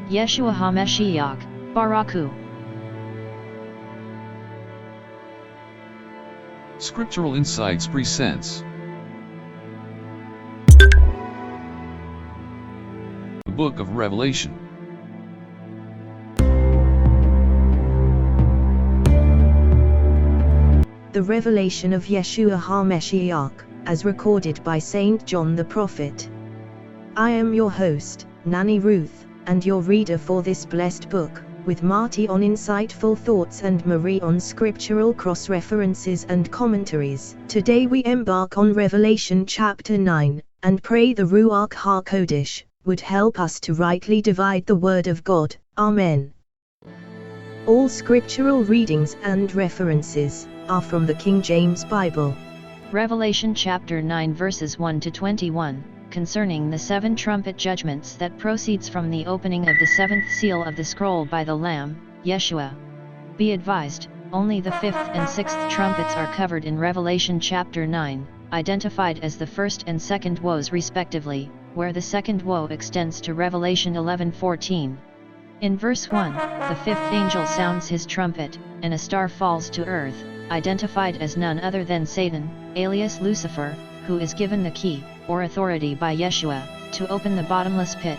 Yeshua HaMashiach, Baraku. Scriptural Insights presents the Book of Revelation. The Revelation of Yeshua HaMashiach, as recorded by Saint John the Prophet. I am your host, Nanny Ruth, and your reader for this blessed book, with Marty on insightful thoughts and Marie on scriptural cross-references and commentaries. Today we embark on Revelation chapter 9, and pray the Ruach HaKodesh would help us to rightly divide the Word of God. Amen. All scriptural readings and references are from the King James Bible. Revelation chapter 9 verses 1 to 21, concerning the 7 trumpet judgments that proceeds from the opening of the 7th seal of the scroll by the Lamb, Yeshua. Be advised, only the 5th and 6th trumpets are covered in Revelation chapter 9, identified as the 1st and 2nd woes respectively, where the 2nd woe extends to Revelation 11:14. In verse 1, the 5th angel sounds his trumpet, and a star falls to earth, identified as none other than Satan, alias Lucifer, who is given the key, or authority by Yeshua, to open the bottomless pit.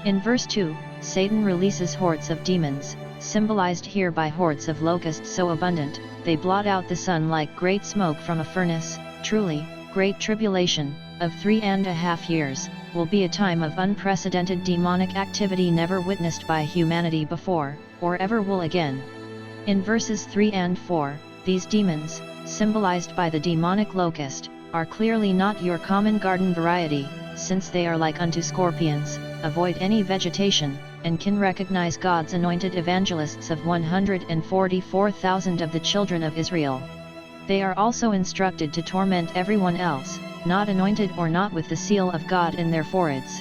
In verse 2, Satan releases hordes of demons, symbolized here by hordes of locusts so abundant, they blot out the sun like great smoke from a furnace. Truly, Great Tribulation, of 3.5 years, will be a time of unprecedented demonic activity never witnessed by humanity before, or ever will again. In verses 3 and 4, these demons, symbolized by the demonic locust, are clearly not your common garden variety, since they are like unto scorpions, avoid any vegetation, and can recognize God's anointed evangelists of 144,000 of the children of Israel. They are also instructed to torment everyone else, not anointed or not with the seal of God in their foreheads.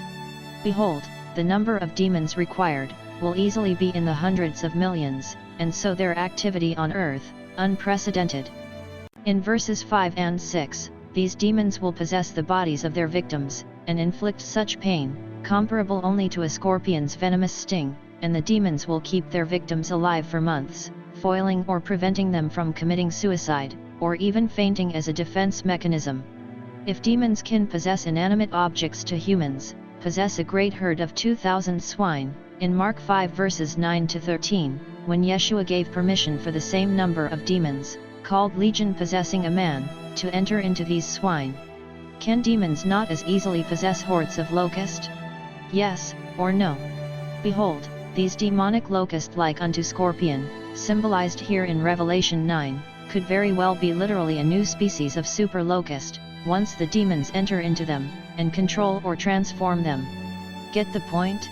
Behold, the number of demons required will easily be in the hundreds of millions, and so their activity on earth, unprecedented. In verses 5 and 6, these demons will possess the bodies of their victims, and inflict such pain, comparable only to a scorpion's venomous sting, and the demons will keep their victims alive for months, foiling or preventing them from committing suicide, or even fainting as a defense mechanism. If demons can possess inanimate objects to humans, possess a great herd of 2,000 swine, in Mark 5 verses 9 to 13, when Yeshua gave permission for the same number of demons, called legion possessing a man, to enter into these swine. Can demons not as easily possess hordes of locusts? Yes, or no? Behold, these demonic locusts like unto scorpion, symbolized here in Revelation 9, could very well be literally a new species of super locust, once the demons enter into them, and control or transform them. Get the point?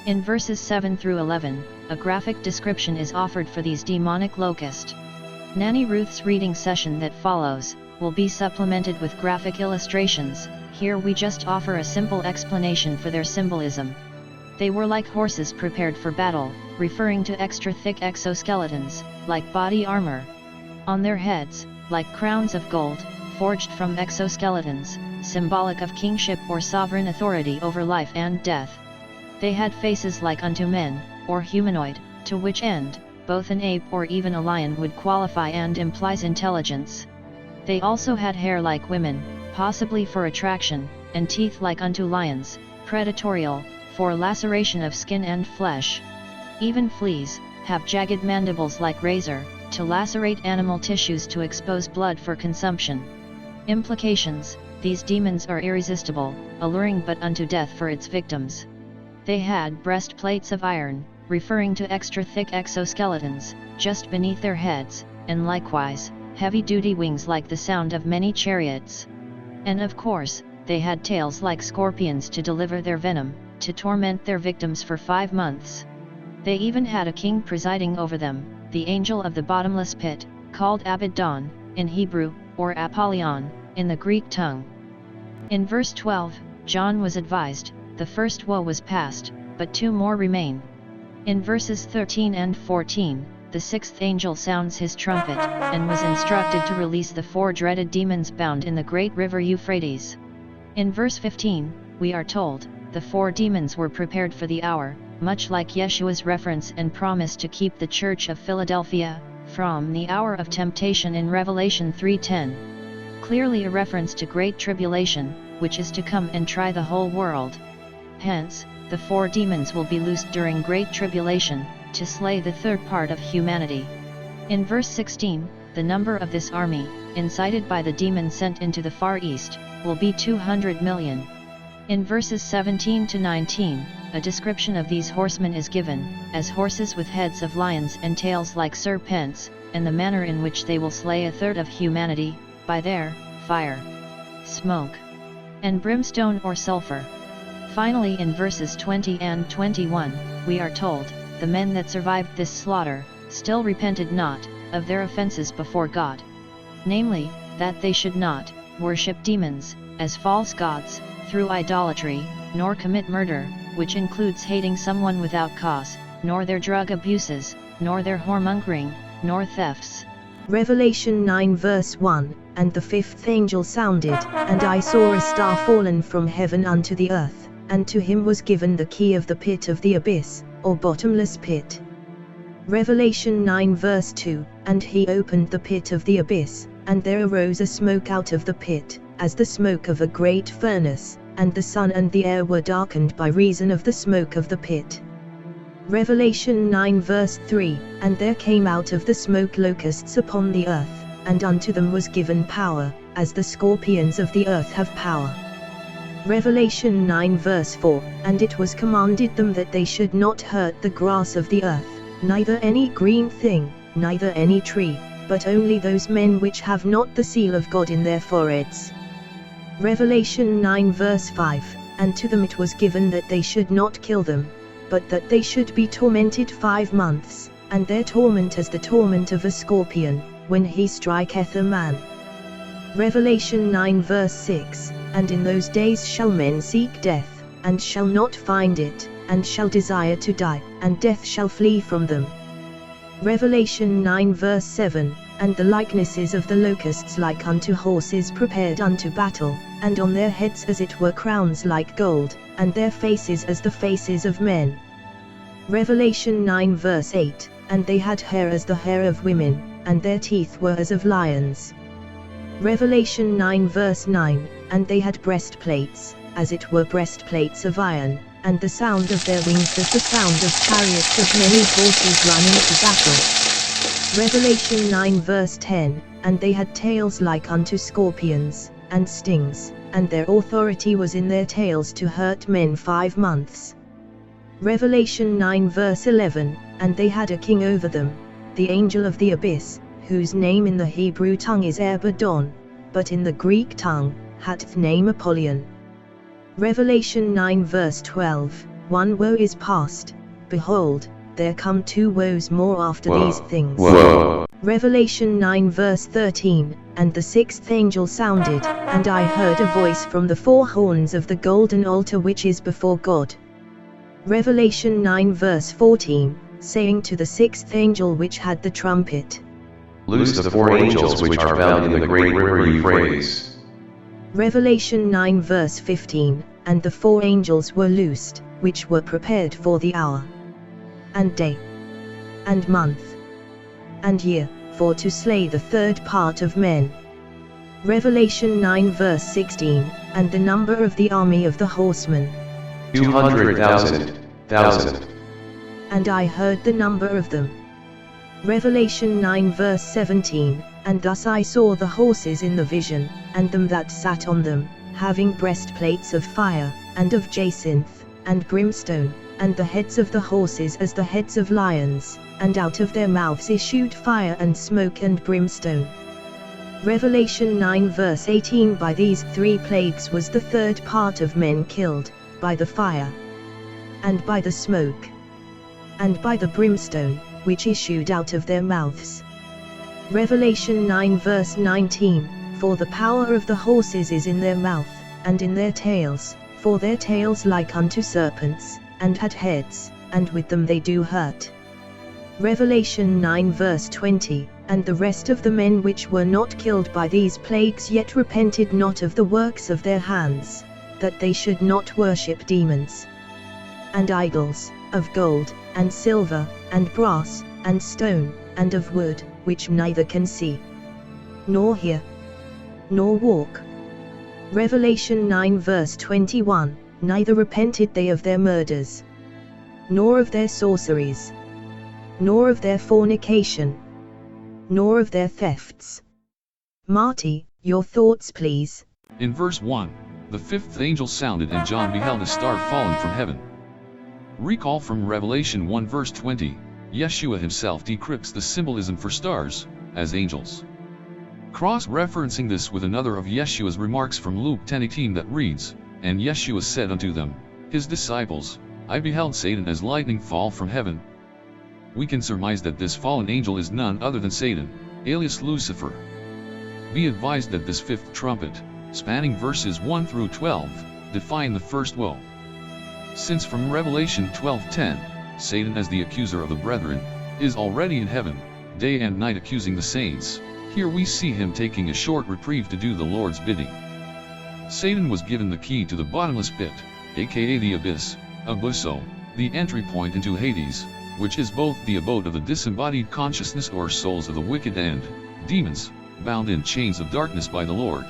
In verses 7 through 11, a graphic description is offered for these demonic locusts. Nanny Ruth's reading session that follows will be supplemented with graphic illustrations. Here we just offer a simple explanation for their symbolism. They were like horses prepared for battle, referring to extra thick exoskeletons, like body armor. On their heads, like crowns of gold, forged from exoskeletons, symbolic of kingship or sovereign authority over life and death. They had faces like unto men, or humanoid, to which end, both an ape or even a lion would qualify and implies intelligence. They also had hair like women, possibly for attraction, and teeth like unto lions, predatorial, for laceration of skin and flesh. Even fleas have jagged mandibles like razor, to lacerate animal tissues to expose blood for consumption. Implications: these demons are irresistible, alluring but unto death for its victims. They had breastplates of iron, referring to extra thick exoskeletons, just beneath their heads, and likewise, heavy-duty wings like the sound of many chariots. And of course, they had tails like scorpions to deliver their venom, to torment their victims for 5 months. They even had a king presiding over them, the angel of the bottomless pit, called Abaddon, in Hebrew, or Apollyon, in the Greek tongue. In verse 12, John was advised, the first woe was past, but 2 more remain. In verses 13 and 14, the 6th angel sounds his trumpet, and was instructed to release the 4 dreaded demons bound in the great river Euphrates. In verse 15, we are told, the 4 demons were prepared for the hour, much like Yeshua's reference and promise to keep the Church of Philadelphia from the hour of temptation in Revelation 3:10. Clearly a reference to Great Tribulation, which is to come and try the whole world. Hence, the 4 demons will be loosed during Great Tribulation, to slay the third part of humanity. In verse 16, the number of this army, incited by the demon sent into the Far East, will be 200 million. In verses 17 to 19, a description of these horsemen is given, as horses with heads of lions and tails like serpents, and the manner in which they will slay a third of humanity, by their fire, smoke, and brimstone or sulfur. Finally, in verses 20 and 21, we are told, the men that survived this slaughter, still repented not, of their offenses before God. Namely, that they should not worship demons, as false gods, through idolatry, nor commit murder, which includes hating someone without cause, nor their drug abuses, nor their whoremongering, nor thefts. Revelation 9 verse 1, And the 5th angel sounded, and I saw a star fallen from heaven unto the earth, and to him was given the key of the pit of the abyss, or bottomless pit. Revelation 9 verse 2, And he opened the pit of the abyss, and there arose a smoke out of the pit, as the smoke of a great furnace, and the sun and the air were darkened by reason of the smoke of the pit. Revelation 9 verse 3, And there came out of the smoke locusts upon the earth, and unto them was given power, as the scorpions of the earth have power. Revelation 9 verse 4, And it was commanded them that they should not hurt the grass of the earth, neither any green thing, neither any tree, but only those men which have not the seal of God in their foreheads. Revelation 9 verse 5, And to them it was given that they should not kill them, but that they should be tormented 5 months, and their torment as the torment of a scorpion, when he striketh a man. Revelation 9 verse 6, And in those days shall men seek death, and shall not find it, and shall desire to die, and death shall flee from them. Revelation 9 verse 7, And the likenesses of the locusts like unto horses prepared unto battle, and on their heads as it were crowns like gold, and their faces as the faces of men. Revelation 9 verse 8, And they had hair as the hair of women, and their teeth were as of lions. Revelation 9 verse 9, And they had breastplates, as it were breastplates of iron, and the sound of their wings as the sound of chariots of many horses running to battle. Revelation 9 verse 10, And they had tails like unto scorpions, and stings, and their authority was in their tails to hurt men 5 months. Revelation 9 verse 11, And they had a king over them, the angel of the abyss, whose name in the Hebrew tongue is Armageddon, but in the Greek tongue, hath name Apollyon. Revelation 9 verse 12, One woe is past, behold, there come 2 woes more after these things. Revelation 9 verse 13, And the 6th angel sounded, and I heard a voice from the 4 horns of the golden altar which is before God. Revelation 9 verse 14, saying to the 6th angel which had the trumpet, Loose the 4 angels which are bound in the great river Euphrates. Revelation 9 verse 15, And the 4 angels were loosed, which were prepared for the hour, and day, and month, and year, for to slay the third part of men. Revelation 9 verse 16, And the number of the army of the horsemen, 200,000. And I heard the number of them. Revelation 9 verse 17, And thus I saw the horses in the vision, and them that sat on them, having breastplates of fire, and of jacinth, and brimstone, and the heads of the horses as the heads of lions, and out of their mouths issued fire and smoke and brimstone. Revelation 9 verse 18, By these 3 plagues was the third part of men killed, by the fire, and by the smoke, and by the brimstone, which issued out of their mouths. Revelation 9 verse 19, For the power of the horses is in their mouth, and in their tails, for their tails like unto serpents, and had heads, and with them they do hurt. Revelation 9 verse 20, And the rest of the men which were not killed by these plagues yet repented not of the works of their hands, that they should not worship demons, and idols, of gold, and silver, and brass, and stone, and of wood, which neither can see, nor hear, nor walk. Revelation 9 verse 21, neither repented they of their murders, nor of their sorceries, nor of their fornication, nor of their thefts. Marty, your thoughts please. In verse 1, the fifth angel sounded and John beheld a star fallen from heaven. Recall from Revelation 1 verse 20, Yeshua himself decrypts the symbolism for stars, as angels. Cross-referencing this with another of Yeshua's remarks from Luke 10:18 that reads, And Yeshua said unto them, his disciples, I beheld Satan as lightning fall from heaven. We can surmise that this fallen angel is none other than Satan, alias Lucifer. Be advised that this fifth trumpet, spanning verses 1 through 12, define the first woe. Since from Revelation 12:10, Satan as the accuser of the brethren, is already in heaven, day and night accusing the saints, here we see him taking a short reprieve to do the Lord's bidding. Satan was given the key to the bottomless pit, aka the abyss, abuso, the entry point into Hades, which is both the abode of the disembodied consciousness or souls of the wicked and demons, bound in chains of darkness by the Lord.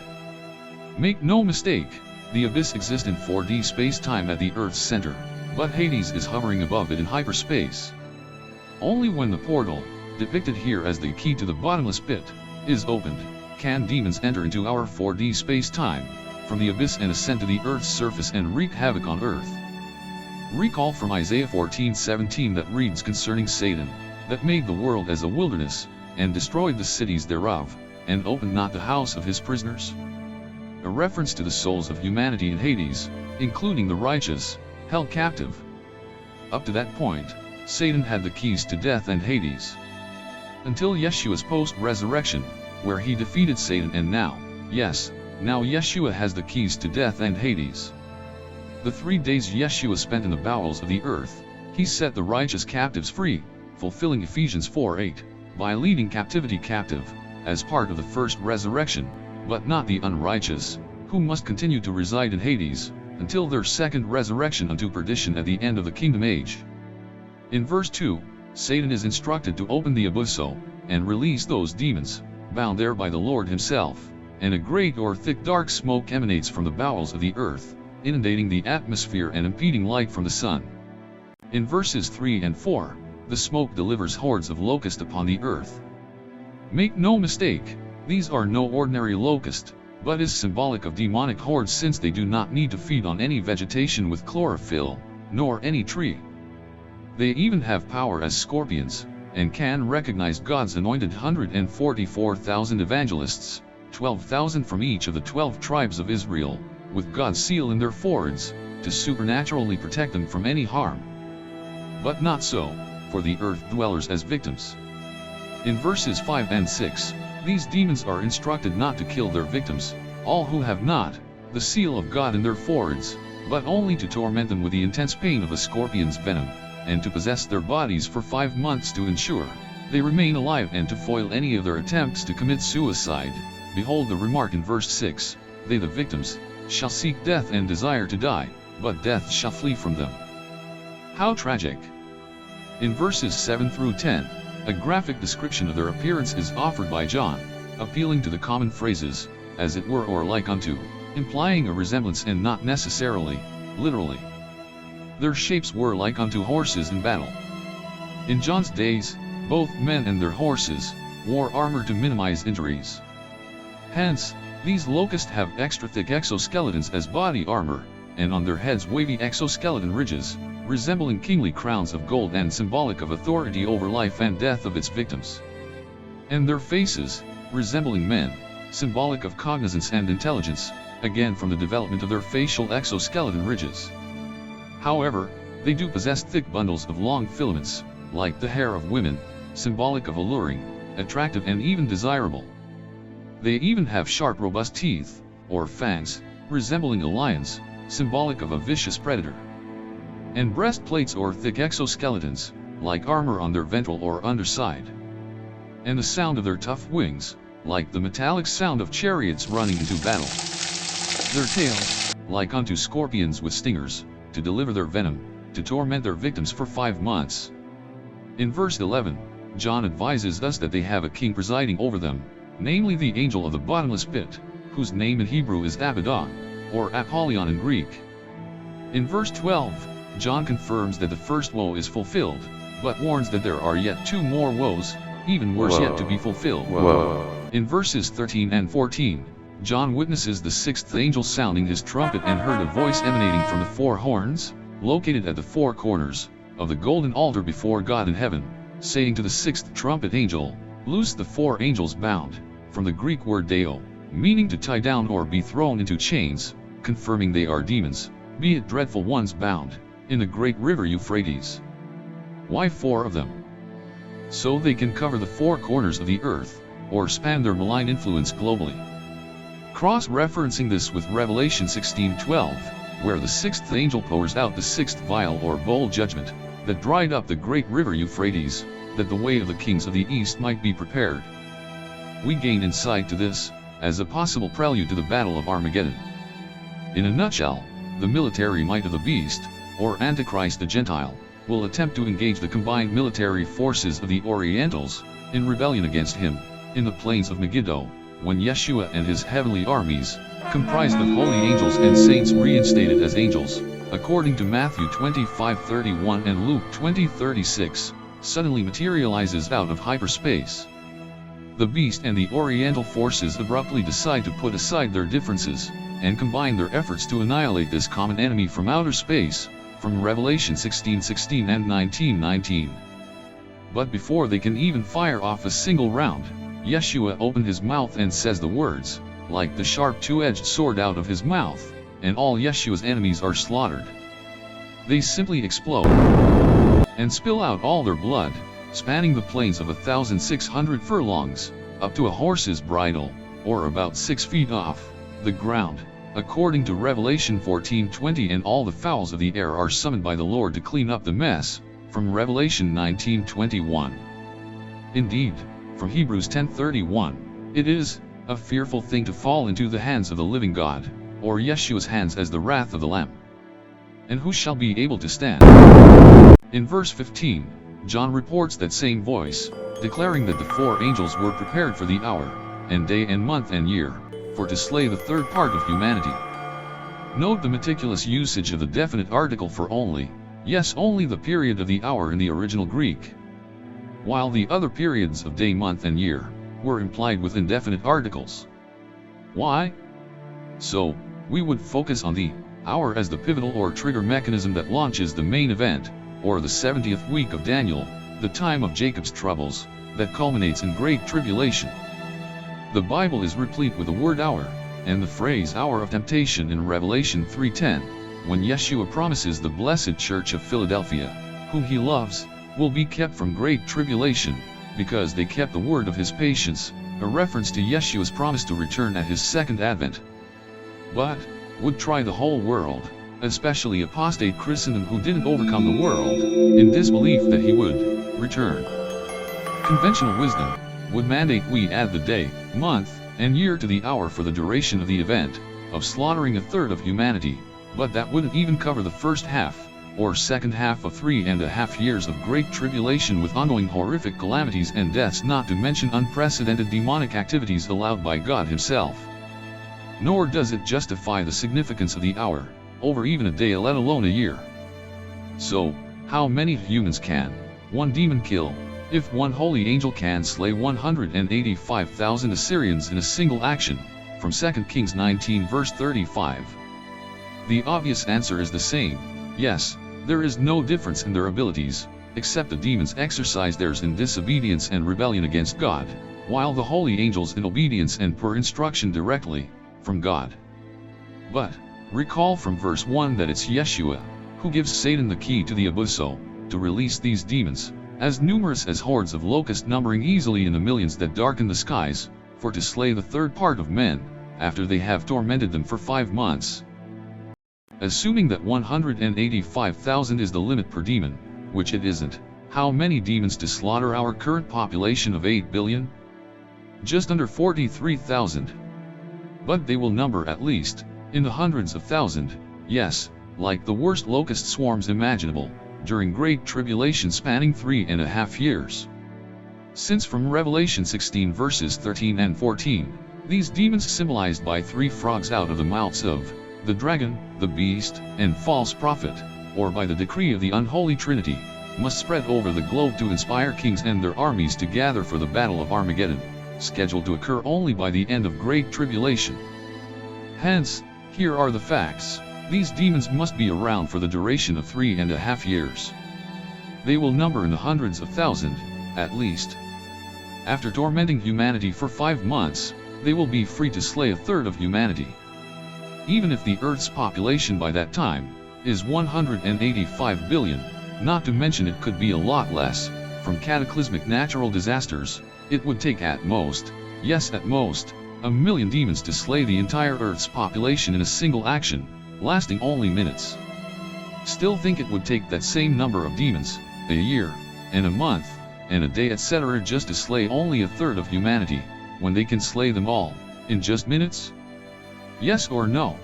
Make no mistake, the abyss exists in 4D space-time at the Earth's center, but Hades is hovering above it in hyperspace. Only when the portal, depicted here as the key to the bottomless pit, is opened, can demons enter into our 4D space-time, from the abyss and ascend to the Earth's surface and wreak havoc on Earth. Recall from Isaiah 14:17 that reads concerning Satan, that made the world as a wilderness, and destroyed the cities thereof, and opened not the house of his prisoners. A reference to the souls of humanity in Hades, including the righteous, held captive. Up to that point, Satan had the keys to death and Hades. Until Yeshua's post-resurrection, where he defeated Satan, and now, yes, now Yeshua has the keys to death and Hades. The 3 days Yeshua spent in the bowels of the earth, he set the righteous captives free, fulfilling Ephesians 4:8, by leading captivity captive, as part of the first resurrection, but not the unrighteous, who must continue to reside in Hades, until their second resurrection unto perdition at the end of the kingdom age. In verse 2, Satan is instructed to open the abuso, and release those demons, bound there by the Lord himself, and a great or thick dark smoke emanates from the bowels of the earth, inundating the atmosphere and impeding light from the sun. In verses 3 and 4, the smoke delivers hordes of locusts upon the earth. Make no mistake, these are no ordinary locust, but is symbolic of demonic hordes, since they do not need to feed on any vegetation with chlorophyll, nor any tree. They even have power as scorpions, and can recognize God's anointed 144,000 evangelists, 12,000 from each of the 12 tribes of Israel, with God's seal in their foreheads, to supernaturally protect them from any harm. But not so, for the earth dwellers as victims. In verses 5 and 6, these demons are instructed not to kill their victims, all who have not the seal of God in their foreheads, but only to torment them with the intense pain of a scorpion's venom, and to possess their bodies for 5 months to ensure they remain alive, and to foil any of their attempts to commit suicide. Behold the remark in verse 6, they the victims shall seek death and desire to die, but death shall flee from them. How tragic! In verses 7 through 10, a graphic description of their appearance is offered by John, appealing to the common phrases, as it were or like unto, implying a resemblance and not necessarily, literally. Their shapes were like unto horses in battle. In John's days, both men and their horses wore armor to minimize injuries. Hence, these locusts have extra thick exoskeletons as body armor, and on their heads wavy exoskeleton ridges, resembling kingly crowns of gold and symbolic of authority over life and death of its victims. And their faces, resembling men, symbolic of cognizance and intelligence, again from the development of their facial exoskeleton ridges. However, they do possess thick bundles of long filaments, like the hair of women, symbolic of alluring, attractive and even desirable. They even have sharp robust teeth, or fangs, resembling a lion's, symbolic of a vicious predator. And breastplates or thick exoskeletons, like armor on their ventral or underside. And the sound of their tough wings, like the metallic sound of chariots running into battle. Their tails, like unto scorpions with stingers, to deliver their venom, to torment their victims for 5 months. In verse 11, John advises us that they have a king presiding over them, namely the angel of the bottomless pit, whose name in Hebrew is Abaddon, or Apollyon in Greek. In verse 12, John confirms that the first woe is fulfilled, but warns that there are yet 2 more woes, even worse yet to be fulfilled. In verses 13 and 14, John witnesses the 6th angel sounding his trumpet and heard a voice emanating from the 4 horns, located at the 4 corners of the golden altar before God in heaven, saying to the 6th trumpet angel, "Loose the 4 angels bound," from the Greek word deo, meaning to tie down or be thrown into chains, confirming they are demons, be it dreadful ones bound, in the great river Euphrates. Why 4 of them? So they can cover the 4 corners of the earth, or span their malign influence globally. Cross-referencing this with Revelation 16:12, where the 6th angel pours out the 6th vial or bowl judgment, that dried up the great river Euphrates, that the way of the kings of the east might be prepared. We gain insight to this, as a possible prelude to the Battle of Armageddon. In a nutshell, the military might of the beast, or Antichrist the Gentile, will attempt to engage the combined military forces of the Orientals, in rebellion against him, in the plains of Megiddo, when Yeshua and his heavenly armies, comprised of holy angels and saints reinstated as angels, according to Matthew 25:31 and Luke 20:36, suddenly materializes out of hyperspace. The beast and the Oriental forces abruptly decide to put aside their differences, and combine their efforts to annihilate this common enemy from outer space, from Revelation 16:16 and 19:19. But before they can even fire off a single round, Yeshua opened his mouth and says the words, like the sharp two-edged sword out of his mouth, and all Yeshua's enemies are slaughtered. They simply explode, and spill out all their blood, spanning the plains of 1,600 furlongs, up to a horse's bridle, or about 6 feet off the ground, according to Revelation 14:20, and all the fowls of the air are summoned by the Lord to clean up the mess, from Revelation 19:21. Indeed, from Hebrews 10:31, it is a fearful thing to fall into the hands of the living God, or Yeshua's hands as the wrath of the Lamb. And who shall be able to stand? In verse 15, John reports that same voice, declaring that the 4 angels were prepared for the hour, and day and month and year, for to slay the 3rd part of humanity. Note the meticulous usage of the definite article for only, yes, only the period of the hour in the original Greek, while the other periods of day, month and year were implied with indefinite articles. Why? So, we would focus on the hour as the pivotal or trigger mechanism that launches the main event, or the 70th week of Daniel, the time of Jacob's troubles, that culminates in Great Tribulation. The Bible is replete with the word hour, and the phrase hour of temptation in Revelation 3:10, when Yeshua promises the blessed church of Philadelphia, whom he loves, will be kept from great tribulation, because they kept the word of his patience, a reference to Yeshua's promise to return at his second advent. But would try the whole world, especially apostate Christendom who didn't overcome the world, in disbelief that he would return. Conventional wisdom would mandate we add the day, month, and year to the hour for the duration of the event, of slaughtering 1/3 of humanity, but that wouldn't even cover the first half, or second half of 3.5 years of Great Tribulation with ongoing horrific calamities and deaths, not to mention unprecedented demonic activities allowed by God himself. Nor does it justify the significance of the hour, over even a day, let alone a year. So, how many humans can one demon kill, if one holy angel can slay 185,000 Assyrians in a single action, from 2 Kings 19 verse 35? The obvious answer is the same, yes, there is no difference in their abilities, except the demons exercise theirs in disobedience and rebellion against God, while the holy angels in obedience and per instruction directly from God. But recall from verse 1 that it's Yeshua who gives Satan the key to the abuso, to release these demons, as numerous as hordes of locusts numbering easily in the millions that darken the skies, for to slay the 3rd part of men, after they have tormented them for 5 months. Assuming that 185,000 is the limit per demon, which it isn't, how many demons to slaughter our current population of 8 billion? Just under 43,000. But they will number at least, in the hundreds of thousand, yes, like the worst locust swarms imaginable, during Great Tribulation spanning 3.5 years. Since from Revelation 16 verses 13 and 14, these demons symbolized by 3 frogs out of the mouths of the dragon, the beast, and false prophet, or by the decree of the unholy Trinity, must spread over the globe to inspire kings and their armies to gather for the Battle of Armageddon, scheduled to occur only by the end of Great Tribulation. Hence, here are the facts. These demons must be around for the duration of 3.5 years. They will number in the hundreds of thousands, at least. After tormenting humanity for 5 months, they will be free to slay 1/3 of humanity. Even if the Earth's population by that time is 185 billion, not to mention it could be a lot less, from cataclysmic natural disasters, it would take at most, yes at most, 1 million demons to slay the entire Earth's population in a single action, lasting only minutes. Still think it would take that same number of demons, a year, and a month, and a day etc. just to slay only 1/3 of humanity, when they can slay them all, in just minutes? Yes or no?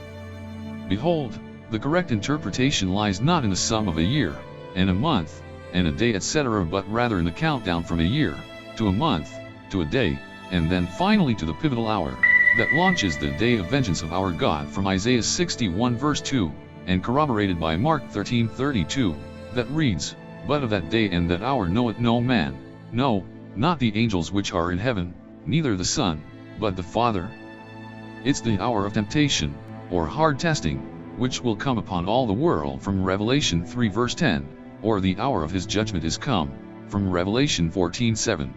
Behold, the correct interpretation lies not in the sum of a year, and a month, and a day etc. but rather in the countdown from a year, to a month, to a day, and then finally to the pivotal hour, that launches the day of vengeance of our God from Isaiah 61 verse 2, and corroborated by Mark 13:32, that reads, "But of that day and that hour knoweth no man, no, not the angels which are in heaven, neither the Son, but the Father." It's the hour of temptation, or hard testing, which will come upon all the world from Revelation 3 verse 10, or the hour of his judgment is come, from Revelation 14:7.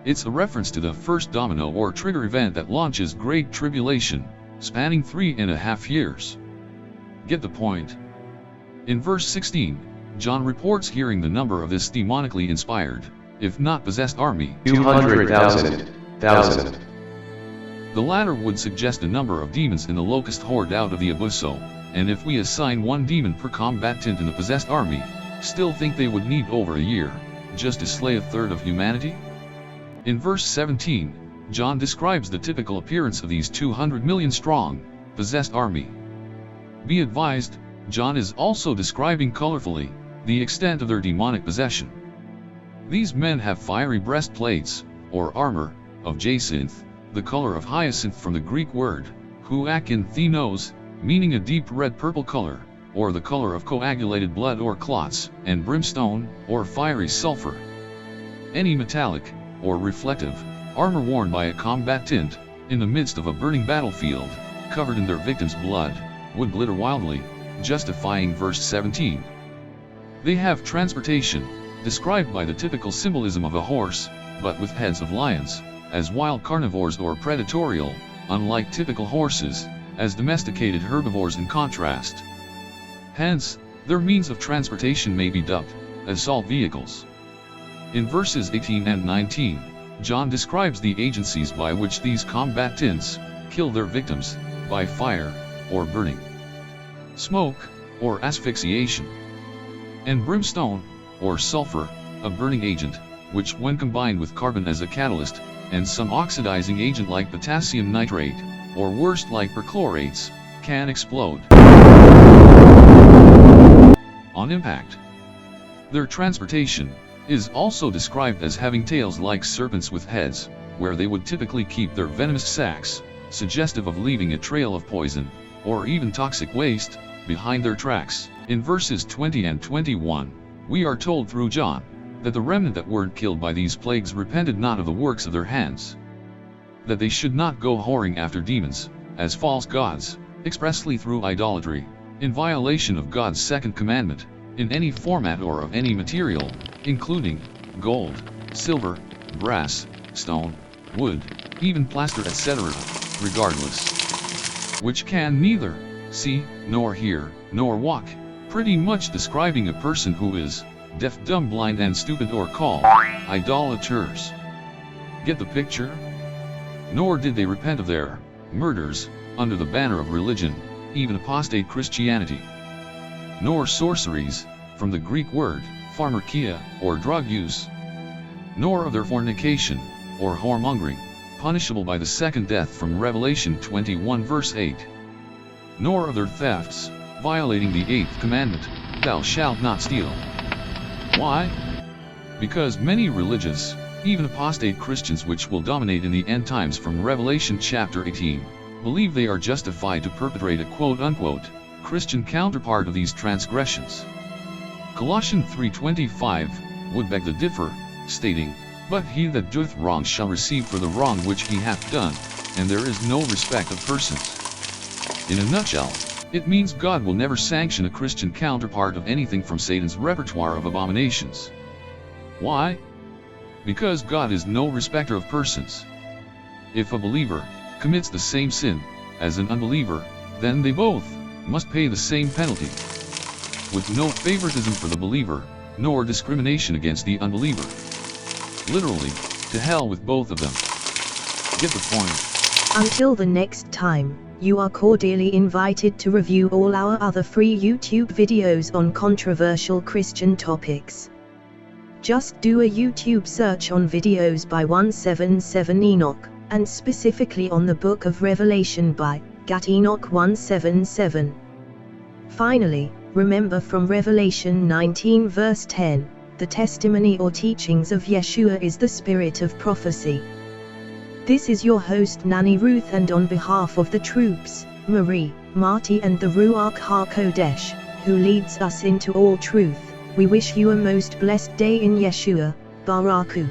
It's a reference to the first domino or trigger event that launches Great Tribulation, spanning 3.5 years. Get the point? In verse 16, John reports hearing the number of this demonically inspired, if not possessed army, 200,000. The latter would suggest a number of demons in the locust horde out of the abuso, and if we assign 1 demon per combatant in the possessed army, still think they would need over a year, just to slay 1/3 of humanity? In verse 17, John describes the typical appearance of these 200 million strong, possessed army. Be advised, John is also describing colorfully the extent of their demonic possession. These men have fiery breastplates, or armor, of jacinth, the color of hyacinth from the Greek word, huakinthinos, meaning a deep red-purple color, or the color of coagulated blood or clots, and brimstone, or fiery sulfur. Any metallic, or reflective, armor worn by a combatant, in the midst of a burning battlefield, covered in their victim's blood, would glitter wildly, justifying verse 17. They have transportation, described by the typical symbolism of a horse, but with heads of lions, as wild carnivores or predatorial, unlike typical horses, as domesticated herbivores in contrast. Hence, their means of transportation may be dubbed assault vehicles. In verses 18 and 19, John describes the agencies by which these combatants kill their victims, by fire, or burning, smoke, or asphyxiation, and brimstone, or sulfur, a burning agent, which when combined with carbon as a catalyst, and some oxidizing agent like potassium nitrate, or worse like perchlorates, can explode on impact. Their transportation is also described as having tails like serpents with heads, where they would typically keep their venomous sacs, suggestive of leaving a trail of poison, or even toxic waste, behind their tracks. In verses 20 and 21, we are told through John, that the remnant that weren't killed by these plagues repented not of the works of their hands, that they should not go whoring after demons, as false gods, expressly through idolatry, in violation of God's second commandment, in any format or of any material, including gold, silver, brass, stone, wood, even plaster etc., regardless, which can neither see, nor hear, nor walk, pretty much describing a person who is deaf, dumb, blind and stupid, or called idolaters. Get the picture? Nor did they repent of their murders, under the banner of religion, even apostate Christianity, nor sorceries, from the Greek word, pharmakia, or drug use, nor of their fornication, or whoremongering, punishable by the second death from Revelation 21 verse 8, nor of their thefts, violating the 8th commandment, thou shalt not steal. Why? Because many religious, even apostate Christians which will dominate in the end times from Revelation chapter 18, believe they are justified to perpetrate a quote-unquote Christian counterpart of these transgressions. Colossians 3:25 would beg to differ, stating, But he that doeth wrong shall receive for the wrong which he hath done, and there is no respect of persons. In a nutshell, it means God will never sanction a Christian counterpart of anything from Satan's repertoire of abominations. Why? Because God is no respecter of persons. If a believer commits the same sin as an unbeliever, then they both must pay the same penalty, with no favoritism for the believer, nor discrimination against the unbeliever. Literally, to hell with both of them. Get the point. Until the next time, you are cordially invited to review all our other free YouTube videos on controversial Christian topics. Just do a YouTube search on videos by 177 Enoch, and specifically on the Book of Revelation by Enoch 177. Finally, remember from Revelation 19 verse 10, the testimony or teachings of Yeshua is the spirit of prophecy. This is your host Nanny Ruth, and on behalf of the troops, Marie, Marty and the Ruach HaKodesh, who leads us into all truth, we wish you a most blessed day in Yeshua, Baraku.